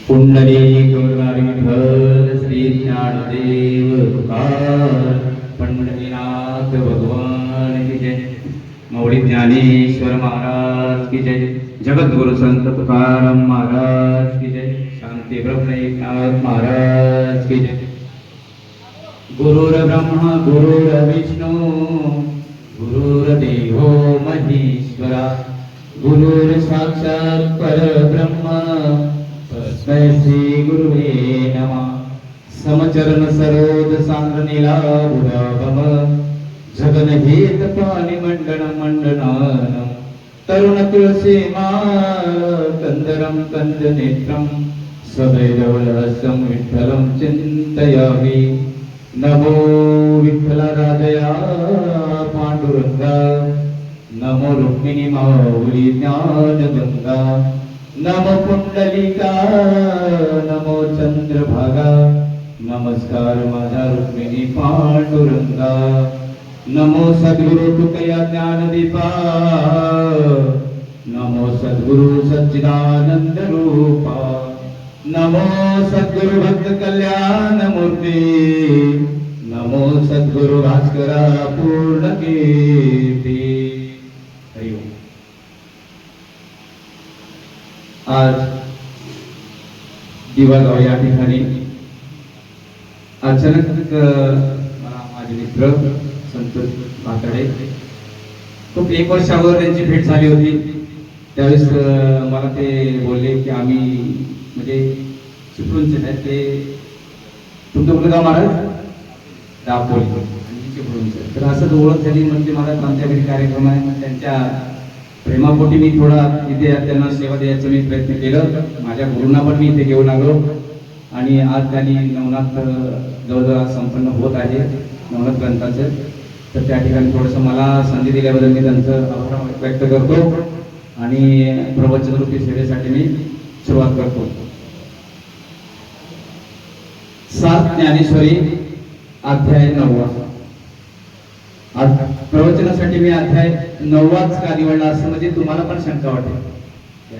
पुंडलिक विठ्ठल श्री ज्ञानदेव तुकार पंढरीनाथ भगवान की जय। मौली ज्ञानेश्वर महाराज की जय। जगद्गुरु संत तुकाराम महाराज की जय। शांती ब्रह्म एकनाथ महाराज की जय। गुरुर ब्रह्मा गुरुर विष्णु गुरुर्देवो महेश्वरा गुरुर साक्षात् परब्रह्म तस्मै श्री गुरुवे नमः। समचरण सरोज सांद्र नीलाभम जगन हेत पाणी मंडन मंडनानं तरुण तुळसी माळ कंदरं कंद नेत्रं सदैवलहस्तं विठ्ठलं चिन्तयामि। नमो विठ्ठल राजया पांडुरंगा नमो रुक्मिणी माऊली ज्ञानगंगा नमो पुंडलिका नमो चंद्रभागा नमस्कार माझा रुक्मिणी पांडुरंगा। नमो सद्गुरु तुकया ज्ञानदीपा नमो सद्गुरु सच्चिदानंद रूपा नमो सद्गुरु भक्त कल्याण मूर्ती नमो सद्गुरु भास्करा पूर्ण कीर्ती। आज दिवागाव या ठिकाणी अचानक मला माझे मित्र संतोष म्हाताडे खूप 1 वर्ष अगोदर त्यांची भेट झाली होती। त्यावेळेस मला ते बोलले की आम्ही म्हणजे चिपळूणचे आहेत ते तुमचं कुठलं गाव महाराज दापोली आणि चिपळूणचे तर असं ओळख झाली म्हणजे मला आमच्या घरी कार्यक्रम आहे मग त्यांच्या प्रेमापोटी मी थोडा इथे त्यांना सेवा द्यायचा मी प्रयत्न केलं। माझ्या गुरूंना पण मी इथे घेऊन आलो आणि आज त्यांनी नवनाथ जवळजवळ संपन्न होत आहे नवनाथ ग्रंथाचं तर त्या ठिकाणी थोडंसं मला संधी दिल्याबद्दल मी त्यांचं आभार व्यक्त करतो आणि प्रवचन रूपी सेवेसाठी मी सुरुवात करतो। 7 ज्ञानेश्वरी अध्याय 9 आज प्रवचनासाठी मी अध्याय 9वाच का निवडला असं म्हणजे तुम्हाला पण शंका वाटेल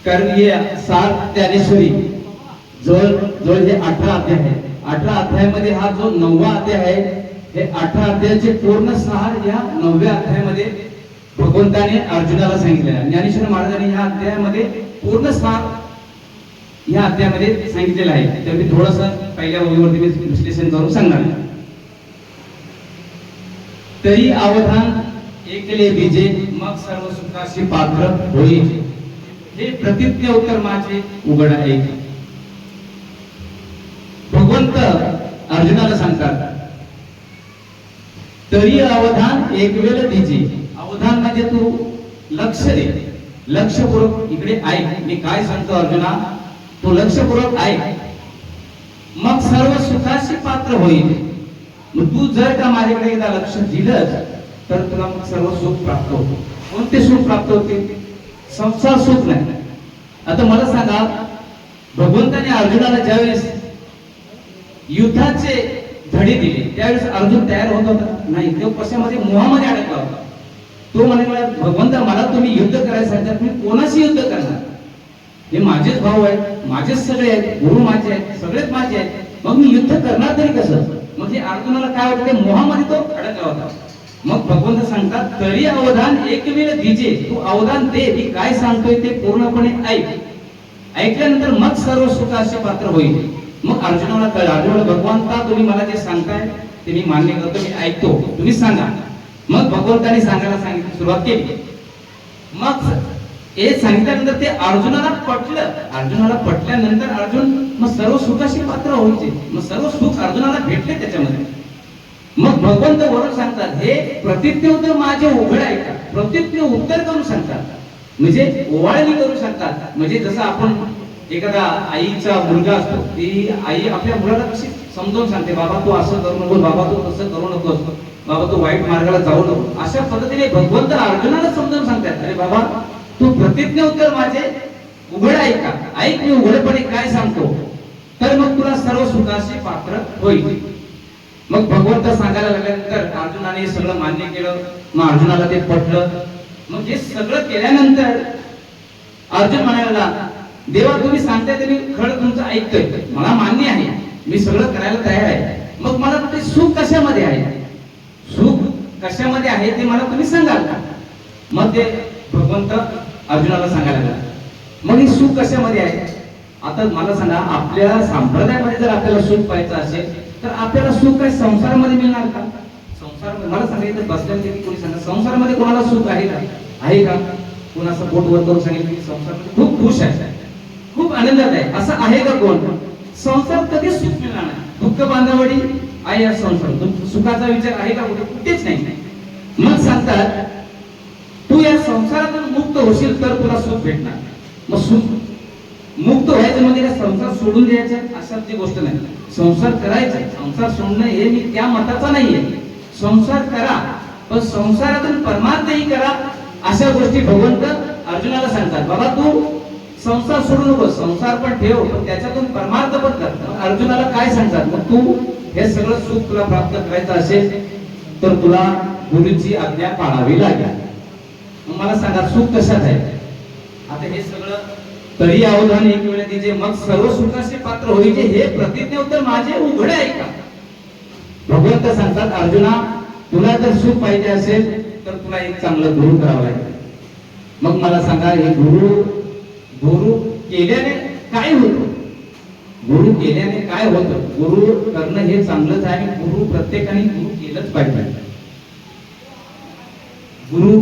कारण हे 7 ज्ञानेश्वरी जवळ हे 18 अध्याय आहे। 18 अध्यायामध्ये हा जो 9वा अध्याय आहे हे 18 अध्यायाचे पूर्ण सार या 9व्या अध्यायामध्ये भगवंताने अर्जुनाला सांगितले आहे। ज्ञानेश्वर महाराजांनी या अध्यायामध्ये पूर्ण सार या अध्यायामध्ये सांगितलेला आहे तर मी थोडंसं पहिल्या ओळीवरती मी विश्लेषण करून सांगणार। तरी अवधान एकले बीजे मग सर्व सुखाशी पात्र होईल हे प्रतिज्ञा उत्तर माझे उघड आहे। भगवंत अर्जुनाला सांगतात तरी अवधान एक वेळ बीजे अवधान म्हणजे तू लक्ष दे लक्षपूर्वक इकडे ऐक मी काय सांगतो अर्जुना तू लक्षपूर्वक ऐक मग सर्व सुखाशी पात्र होईल। मग तू जर का माझ्याकडे एकदा लक्ष दिलंच तर तुला मग सर्व सुख प्राप्त होते। कोणते सुख प्राप्त होते? संसार सुख नाही। आता मला सांगा भगवंताने अर्जुनाला ज्यावेळेस युद्धाचे धडे दिले त्यावेळेस अर्जुन तयार होत होता नाही तो कशामध्ये मोहामध्ये अडकला होता। तो म्हणाला भगवंता मला तुम्ही युद्ध करायला सांगतात मी कोणाशी युद्ध करणार हे माझेच भाऊ आहेत माझेच सगळे आहेत गुरु माझे आहेत सगळेच माझे आहेत मग मी युद्ध करणार तरी कसं म्हणजे अर्जुनाला काय होतं मोहामध्ये तो अडकला होता। मग भगवंत सांगतात तरी अवधान एक वेळ दीजे तू अवधान दे मी काय सांगतोय ते पूर्णपणे ऐक ऐकल्यानंतर मग सर्व सुखाचे पात्र होईल। मग अर्जुनाला कळलं अर्जुनाला भगवंता तुम्ही मला जे सांगताय ते मी मान्य करतो मी ऐकतो तुम्ही सांगा। मग भगवंताने सांगायला सांगितलं सुरुवात केली मग हे सांगितल्यानंतर ते अर्जुनाला पटल्यानंतर अर्जुन मग सर्व सुखाशी पात्र व्हायचे मग सर्व सुख अर्जुनाला भेटले त्याच्यामध्ये। मग भगवंत वरून सांगतात हे प्रतिज्ञ उत्तर माझे उघड आहे का प्रतिज्ञ उत्तर करून सांगतात म्हणजे ओवाळणी करू सांगतात। म्हणजे जसं आपण एखादा आईचा मुलगा असतो ती आई आपल्या मुलाला कशी समजावून सांगते बाबा तू असं करू नको बाबा तू तसं करू नकोस बाबा तू वाईट मार्गाला जाऊ नको अशा पद्धतीने भगवंत अर्जुनाला समजावून सांगतात अरे बाबा तू प्रतिज्ञ उत्तर माझे उघड आहे का ऐक मी उघडपणे काय सांगतो तर मग तुला सर्व सुखाशी पात्र होईल। मग भगवंत सांगायला लागल्यानंतर अर्जुनाने सगळं मान्य केलं मग अर्जुनाला ते पटलं मग हे सगळं केल्यानंतर अर्जुन म्हणाला देवा तुम्ही सांगताय तरी खरं तुमचं ऐकतोय, मला मान्य आहे, मी सगळं करायला तयार आहे, मग मला ते सुख कशामध्ये आहे, सुख कशामध्ये आहे ते मला तुम्ही सांगाल का? मग ते भगवंत अर्जुनाला सांगायला लागला, मग हे सुख कशामध्ये आहे? आता मला सांगा, आपल्या संप्रदायामध्ये जर आपल्याला सुख पाहायचं असेल तर आपल्याला सुख काय संसारामध्ये मिळणार का? संसारामध्ये मला सांगायचं बसल्यापैकी कोणी सांगा, संसारामध्ये कोणाला सुख आहे का? आहे का? कोणाचं पोट वर करून सांगितलं की संसारामध्ये खूप खुश आहे, खूप आनंदात आहे, असं आहे का कोण? संसार कधीच सुख मिळणार नाही. दुःख बांधावडी आहे या संसार, सुखाचा विचार आहे का कुठे? कुठेच नाही. मग सांगतात तू या संसारातून मुक्त होशील तर तुला सुख भेटणार. मग सुख मुक्त व्हायचं म्हणजे काय संसार सोडून द्यायचा अशातली गोष्ट नाही. संसार करायचा, संसार सोडणं हे मी त्या मताचा नाहीये. संसार करा, पण संसारातून परमार्थही करा. अशा गोष्टी भगवंत अर्जुनाला सांगतात. बाबा तू संसार सोडू नको, संसार पण ठेव, पण त्याच्यातून परमार्थ पण कर. अर्जुनाला काय सांगतात, मग तू हे सगळं सुख तुला प्राप्त करायचं असेल तर तुला गुरुची आज्ञा पाळावी लागेल. मग मला सांगा सुख कशात आहे? आता हे सगळं तरी अवधान एक वेळ दिजे, मग सर्व सुखाचे पात्र होईचे, हे प्रतिज्ञा उत्तर माझे उघडे ऐका. भगवंत सांगतात अर्जुना तुला जर सुख पाहिजे असेल तर तुला एक चांगलं गुरु करावं लागेल. मग मला सांगा हे गुरु केल्याने काय होतं? गुरु केल्याने काय होतं? गुरु करणं हे चांगलंच आहे. गुरु प्रत्येकाने गुरु केलंच पाहिजे. गुरु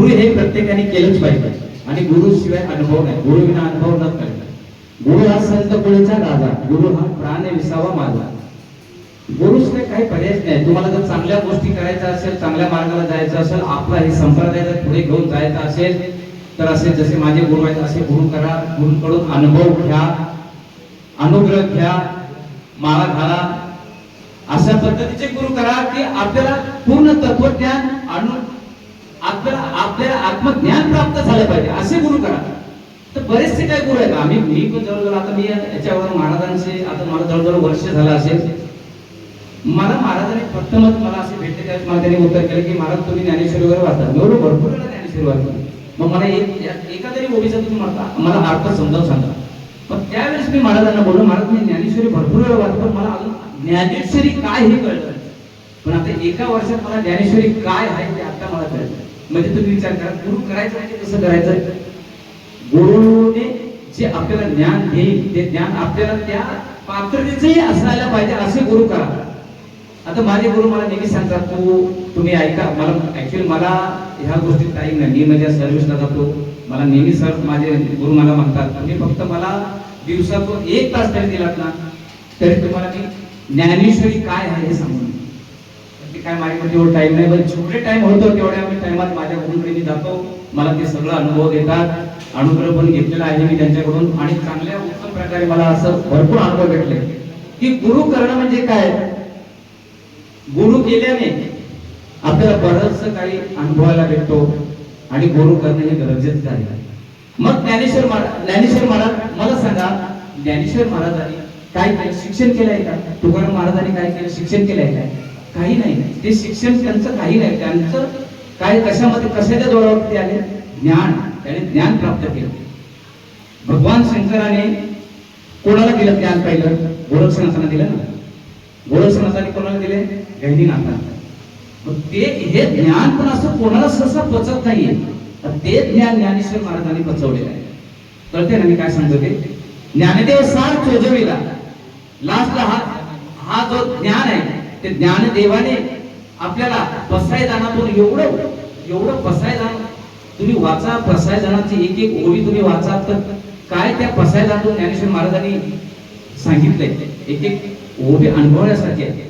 हे प्रत्येकाने केलंच पाहिजे आणि गुरु शिवाय अनुभव नाही. गुरु विना अनुभव न करता. गुरु हा संत कुळीचा राजा, गुरु हा प्राण विसावा माझा. गुरु शिवाय काही पर्याय नाही. तुम्हाला जर चांगल्या गोष्टी करायच्या असेल, चांगल्या मार्गाला जायचं असेल, आपला हे संप्रदाय जर पुढे घेऊन जायचं असेल तर असे जसे माझे गुरु आहेत असे गुरु करा. गुरुकडून अनुभव घ्या, अनुग्रह घ्या, माळा घाला. अशा पद्धतीचे गुरु करा की आपल्याला पूर्ण तत्वज्ञान आपल्याला आत्मज्ञान प्राप्त झालं पाहिजे असे गुरु करा. तर बरेचसे काय गुरु आहेत. मी पण जवळजवळ आता मी याच्यावर महाराजांचे आता मला जवळजवळ वर्ष झालं असेल. मला महाराजांनी प्रथमच मला असे भेटले त्यावेळेस मला त्यांनी उत्तर केलं की महाराज तुम्ही ज्ञानेश्वरी वगैरे वाचता. मी एवढं भरपूर वेळा ज्ञानेश्वरी वाचली. मग मला एका तरी ओबीचा तुम्ही मला अर्थ समजावून सांगा. पण त्यावेळेस मी महाराजांना बोललो महाराज मी ज्ञानेश्वरी भरपूर वेळा वाचतो पण मला अजून ज्ञानेश्वरी काय हे कळलं. पण आता एका वर्षात मला ज्ञानेश्वरी काय आहे ते आता मला कळलं. म्हणजे तुम्ही विचार करा गुरु करायचं म्हणजे कसं करायचं. गुरुने जे आपल्याला ज्ञान देईल ते ज्ञान आपल्याला त्या पात्रतेचंही असायला पाहिजे असे गुरु करा. आता माझे गुरु मला नेहमी सांगतात तुम्ही ऐका. मला ह्या गोष्टीत टाईम नाही. मी माझ्या सर्व्हिसला जातो. मला नेहमी सर माझे गुरु मला म्हणतात तुम्ही फक्त मला दिवसातून 1 तास तरी दिलात ना तरी तुम्हाला मी ज्ञानेश्वरी काय आहे हे सांगून. काय माझ्याकडे तेवढं टाइम नाही, पण जेवढे टाइम होतो तेवढ्या मी टाइमात माझ्या गुरुकडे मी जातो. मला ते सगळं अनुभव देतात. अनुग्रह पण घेतलेला आहे मी त्यांच्याकडून आणि चांगल्या उत्तम प्रकारे मला असं भरपूर अनुभव भेटले की गुरु करणं म्हणजे काय. गुरु केल्याने आपल्याला बरंच काही अनुभवायला भेटतो आणि गुरु करणं हे गरजेचं आहे. मग ज्ञानेश्वर महाराज मला सांगा ज्ञानेश्वर महाराजांनी काय केलं? शिक्षण केलंय का? तुकाराम महाराजांनी काय केलं? शिक्षण केलंय काय? काही नाही. ते शिक्षण त्यांचं काही नाही. त्यांचं काय कशामध्ये कशाच्या जोरावर ते आले? ज्ञान. त्याने ज्ञान प्राप्त केलं. भगवान शंकराने कोणाला दिलं ज्ञान? पहिलं गोरक्षनाथांना दिलं ना. गोरक्षनाथांनी कोणाला दिले? गहिनीनाथांना. मग ते हे ज्ञान पण असं कोणाला सहसा पचत नाहीये. ते ज्ञान ज्ञानेश्वर महाराजांनी पचवलेलं आहे. कळते ना मी काय सांगतो ते? ज्ञानदेव सार चोजविला. लास्टला हा जो ज्ञान आहे ते ज्ञानदेवाने आपल्याला पसायदानातून एवढं पसायदान तुम्ही वाचा. पसायदानाची एक एक ओळी तुम्ही वाचा तर काय त्या पसायदानातून ज्ञानेश्वर महाराजांनी सांगितलंय. एक एक ओळी अनुभवण्यासारखी आहे.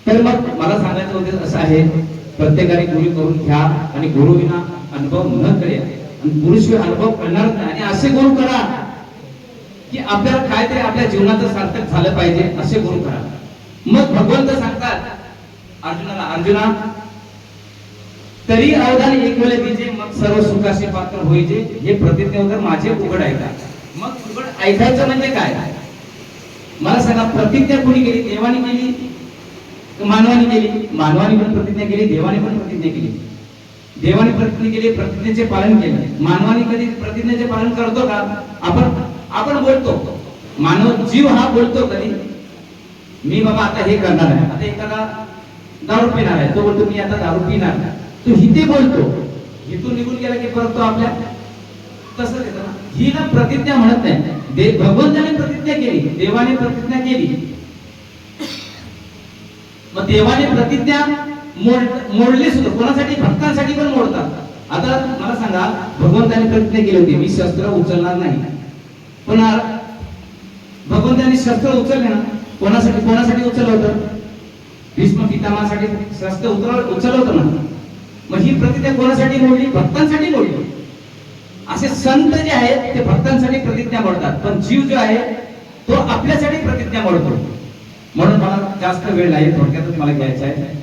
तर मग मला सांगायचं होतं असं आहे प्रत्येकाने गुरु करून घ्या आणि गुरु विना अनुभव न करे आणि गुरुशिवाय अनुभव करणार नाही. आणि असे गुरु करा की आपल्याला काहीतरी आपल्या जीवनाचं सार्थक झालं पाहिजे असे गुरु करा. मग भगवंत सांगतात अर्जुनाला अर्जुना तरी अवधान एक वेळे दिजे मग सर्व सुखाचे पात्र होईजे हे प्रतिज्ञा माझे उघड ऐका. मग उघड ऐकायचं म्हणजे काय? मला सांगा प्रतिज्ञा कोणी केली? देवाने केली मानवाने केली, मानवाने पण प्रतिज्ञा केली, देवाने पण प्रतिज्ञा केली. देवाने प्रतिज्ञा केली, प्रतिज्ञेचे पालन केलं. मानवाने कधी प्रतिज्ञेचे पालन करतो का? आपण बोलतो, मानव जीव हा बोलतो कधी, मी बाबा आता हे करणार आहे. आता एखादा दारू पिणार आहे, तो बोलतो मी आता दारू पिणार. तो हिते बोलतो, हिथून निघून गेला की परत तो आपल्या तसंच येतं ना. हिला प्रतिज्ञा म्हणत नाही. भगवंताने प्रतिज्ञा केली, देवाने प्रतिज्ञा केली. मग देवाने प्रतिज्ञा मोडली सुद्धा. कोणासाठी? भक्तांसाठी पण मोडतात. आता मला सांगा, भगवंताने प्रतिज्ञा केली होती मी शस्त्र उचलणार नाही, पण भगवंताने शस्त्र उचलले ना. कोणासाठी उचललं होतं? भीष्म पितामहासाठी शस्त्र उचललं होतं ना. मग ही प्रतिज्ञा कोणासाठी मोडली? भक्तांसाठी मोडली. असे संत जे आहेत ते भक्तांसाठी प्रतिज्ञा मोडतात, पण जीव जो आहे तो आपल्यासाठी प्रतिज्ञा मोडतो. म्हणून मला जास्त वेळ नाही, थोडक्यातच मला घ्यायचं आहे.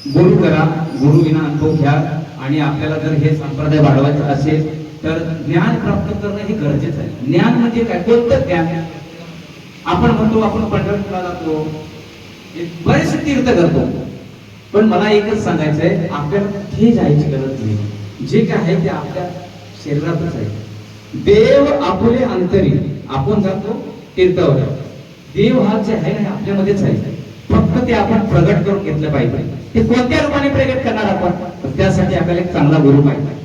गुरु करा, गुरु विना अनुभव घ्या. आणि आपल्याला जर हे संप्रदाय वाढवायचं असेल तर ज्ञान प्राप्त करणं हे गरजेचं आहे. ज्ञान म्हणजे काय? कोणतं ज्ञान? आपण म्हणतो आपण पंढरपूरला जातो, बरेचसे तीर्थ करतो, पण मला एकच सांगायचं आहे, आपल्याला हे जायची गरज नाही. जे काय आहे ते आपल्या शरीरातच आहे. देव आपुले अंतरी, आपण जातो तीर्थावर. देव हा जे आहे ना आपल्यामध्येच आहे, फक्त ते आपण प्रगट करून घेतलं पाहिजे. ते कोणत्या रूपाने प्रगट करणार आपण? त्यासाठी आपल्याला एक चांगला गुरु पाहिजे.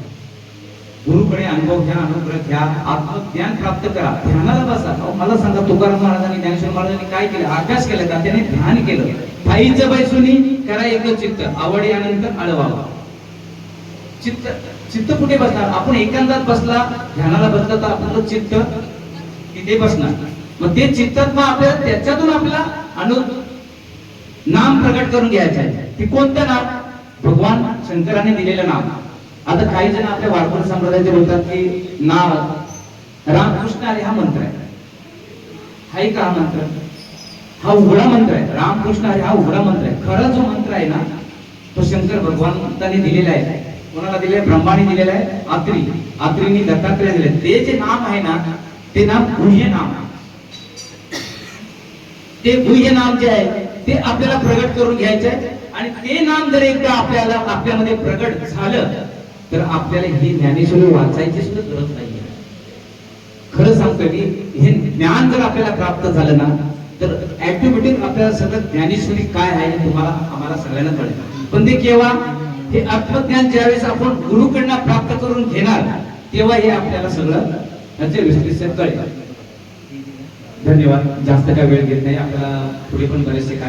गुरुकडे अनुभव घ्या, अनुग्रह घ्या, आत्मज्ञान प्राप्त करा, ध्यानाला बसा. मला सांगा, तुकाराम महाराजांनी, ज्ञानेश्वर महाराजांनी काय केलं? अभ्यास केला का? त्याने ध्यान केलं. ठाईचं बैसुनी करा एक चित्त, आवडी यानंतर आळवावा. चित्त कुठे बसणार? आपण एकांतात बसला, ध्यानाला बसला तर आपलं चित्त तिथे बसणार. मग ते चित्तात मग आपल्याला त्याच्यातून आपला नाम प्रगट करून घ्यायचं आहे. ते कोणतं नाम? भगवान शंकराने दिलेलं नाम. आता काही जण आपल्या वारकरी संप्रदायाचे बोलतात की नाव रामकृष्ण हरी हा मंत्र आहे का? हा मंत्र हा उघडा मंत्र आहे. रामकृष्ण हरी हा उघडा मंत्र आहे. खरा जो मंत्र आहे ना तो शंकर भगवंताने दिलेला आहे. कोणाला दिले? ब्रह्माने दिलेला आहे. आत्रीनी दत्तात्रय दिले. ते जे नाम आहे ना ते नाम गुह्य नाम. ते गुह्य नाम जे आहे ते आपल्याला प्रगट करून घ्यायचं आहे. आणि ते नाम जर एकदा आपल्यामध्ये प्रगट झालं तर आपल्याला ही ज्ञानेश्वरी वाचायची सुद्धा गरज नाही. खरं सांगतोय मी, हे ज्ञान जर आपल्याला प्राप्त झालं ना तर ऑटोमॅटिक आपल्याला सगळं ज्ञानेश्वरी काय आहे आम्हाला सगळ्यांना कळेल. पण ते केव्हा? हे आत्मज्ञान ज्यावेळेस आपण गुरुकडनं प्राप्त करून घेणार तेव्हा हे आपल्याला सगळं त्याचे विश्लेषण कळेल. धन्यवाद. जास्त काय वेळ घेत नाही, आपल्याला पुढे पण बरेचसे